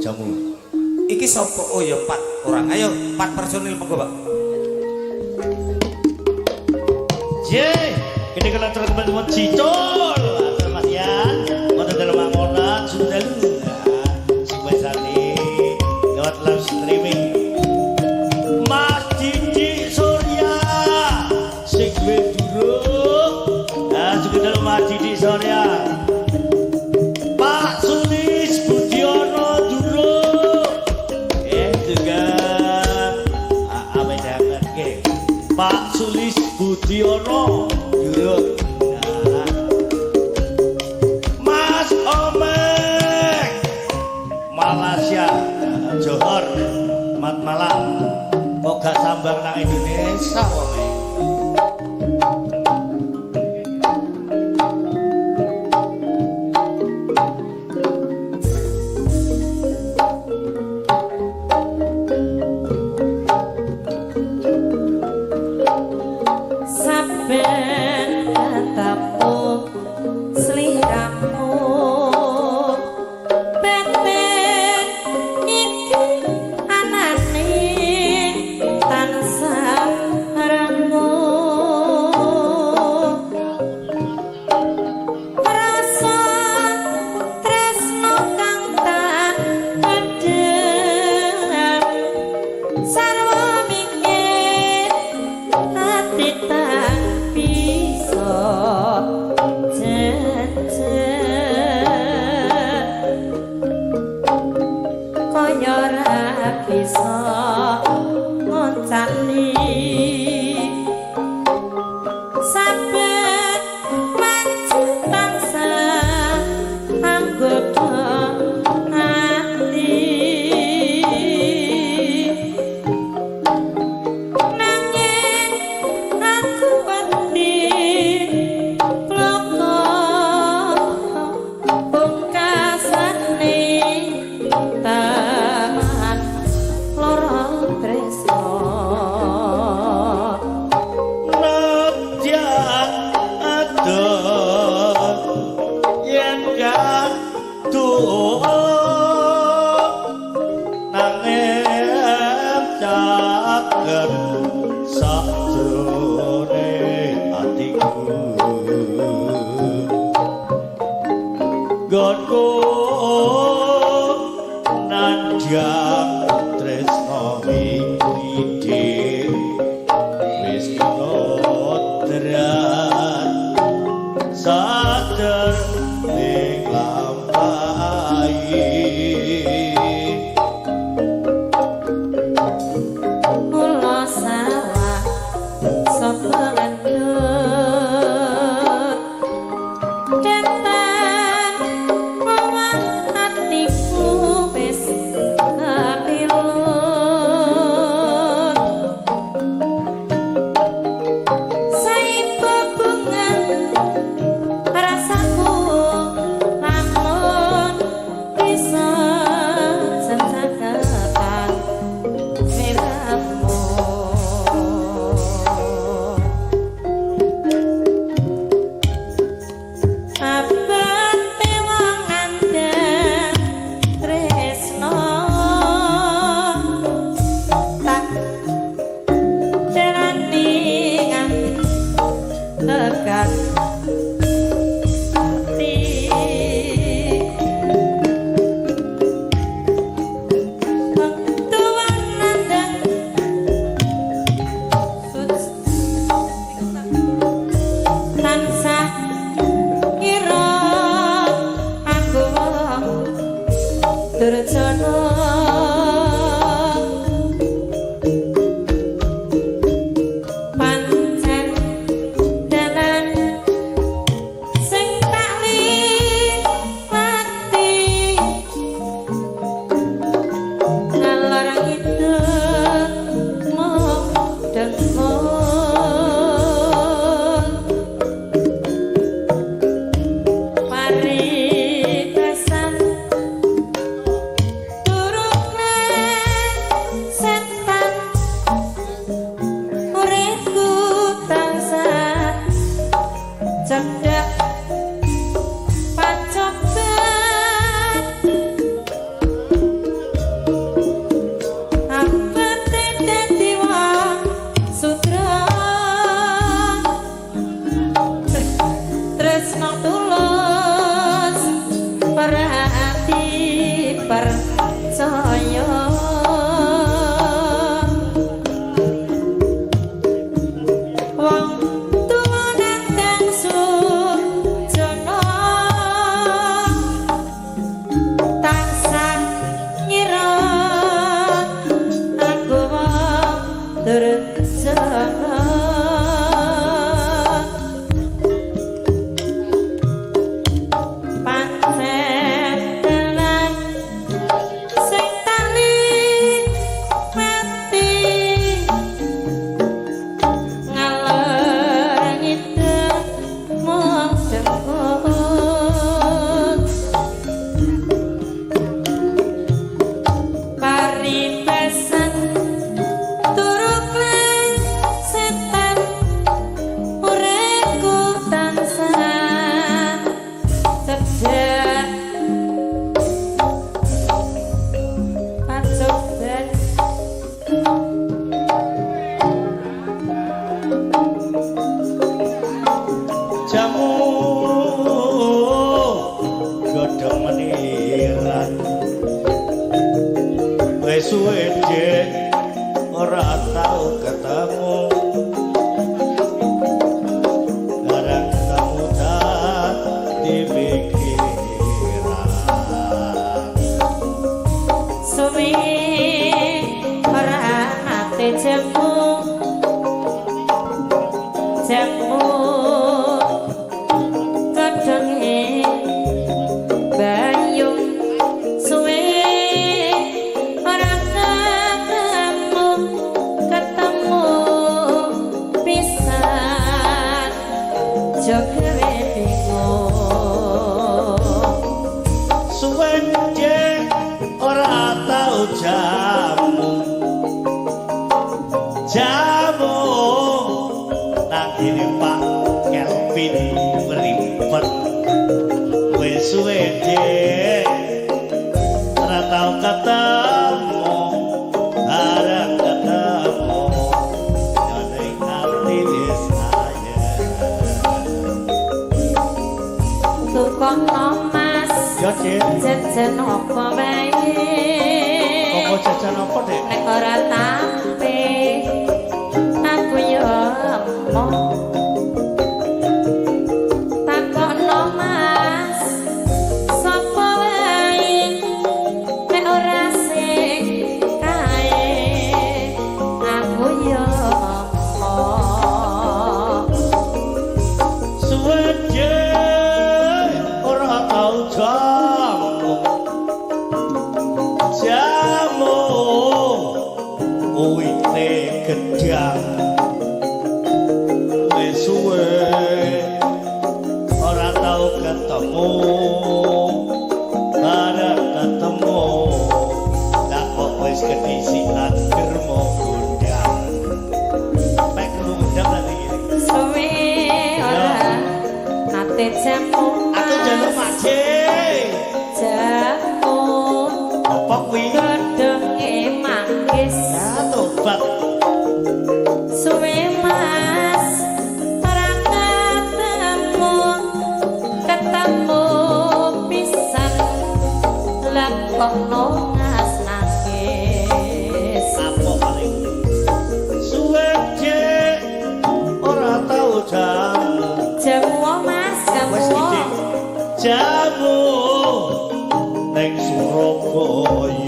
jamu. Iki sapa? Oh ya 4 orang. Ayo 4 personil monggo, Pak. Ye, kene kala teman-teman Cicol. Mas Yan, wonten dalam mangonan sudah sing wesane lewat live streaming. Mas Didi Surya sing duwe durung. Ah, juga dalam Mas Didi Surya. Pak Sulis Budiono durung. Juga apa jangan ke Pak Sulis Budiono durung. Mas Omek Malaysia Johor mat malam moga sambang nang Indonesia wonge. percaya wong tuwa nang kang sujono tansah ngira aku durjana jamu godhong meniran wis suwe ora tau ketemu garang kamu tak dipikiran suwi ora ate jamu kadang bayung suwe ora ketemu pisan jogewe bingung suwe ora tau jamu nang kene Pak Kelvin mripet wis suwe ora tau ketemu arep ketemu ning ati saya tukono mas yo jajan apa wae kok jajan apa Dek nek ora tampe aku yo emoh takono mas sapa wae nek ora sing kae aku yo emoh suwe ora tau jamu uwite gedang wis suwe ora tau ketemu bareng ketemu tak kok wis kedisian germo gundang mek gundang lagi suwe ora ate jamu aku jaluk maje jamu apa kuwi gedenge manggis tobat suwe mas ora ketemu pisan lah kok nongas nangis apa paling suwe ora tau jamu mas wis jamu iki jamu ning Surabaya